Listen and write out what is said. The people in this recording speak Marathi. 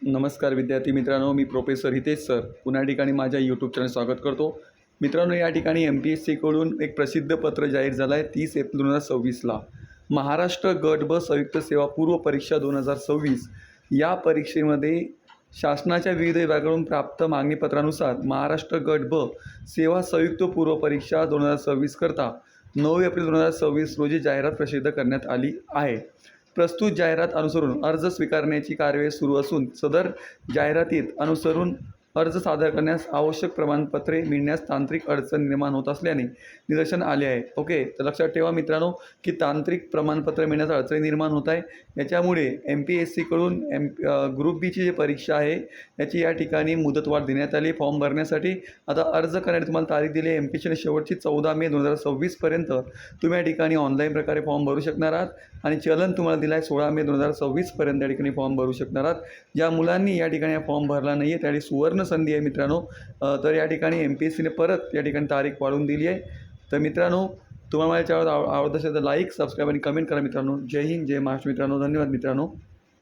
नमस्कार विद्यार्थी मित्रांनो, मी प्रोफेसर हितेश सर पुन्हा ठिकाणी माझ्या यूट्यूब चॅनल स्वागत करतो. मित्रांनो, या ठिकाणी MPSCकडून एक प्रसिद्ध पत्र जाहीर झालं आहे 30 एप्रिल 2026ला. महाराष्ट्र गट ब संयुक्त सेवा पूर्व परीक्षा 2026 या परीक्षेमध्ये शासनाच्या विविध विभागाकडून प्राप्त मागणीपत्रानुसार महाराष्ट्र गट ब सेवा संयुक्त पूर्व परीक्षा 2026 करता 9 एप्रिल 2026 रोजी जाहिरात प्रसिद्ध करण्यात आली आहे. प्रस्तुत जाहिरात अनुसरून अर्ज स्वीकारण्याची कार्यवाही सुरू असून सदर जाहिरातीत अनुसरून अर्ज सादर करण्यास आवश्यक प्रमाणपत्रे मिळण्यास तांत्रिक अडचण निर्माण होत असल्याने निदर्शन आले आहे. ओके, तर लक्षात ठेवा मित्रांनो की तांत्रिक प्रमाणपत्र मिळण्यास अडचणी निर्माण होत आहे. याच्यामुळे MPSCकडून ग्रुप बीची जी परीक्षा आहे याची या ठिकाणी मुदतवाढ देण्यात आली फॉर्म भरण्यासाठी. आता अर्ज करण्याची तुम्हाला तारीख दिली आहे MPSCने शेवटची 14 मे 2026 पर्यंत तुम्ही या ठिकाणी ऑनलाईन प्रकारे फॉर्म भरू शकणार आहात आणि चलन तुम्हाला दिला आहे 16 मे 2026 पर्यंत या ठिकाणी फॉर्म भरू शकणार आहात. ज्या मुलांनी या ठिकाणी फॉर्म भरला नाही आहे त्यासाठी सुवर्ण संधी आहे मित्रांनो. तर या ठिकाणी MPSCने परत या ठिकाणी तारीख वाढवून दिली आहे. तर मित्रांनो, तुम्हाला माझ्या चॅनल आवडत असेल तर लाईक, सबस्क्राईब आणि कमेंट करा मित्रांनो. जय हिंद, जय महाराष्ट्र मित्रांनो. धन्यवाद मित्रांनो.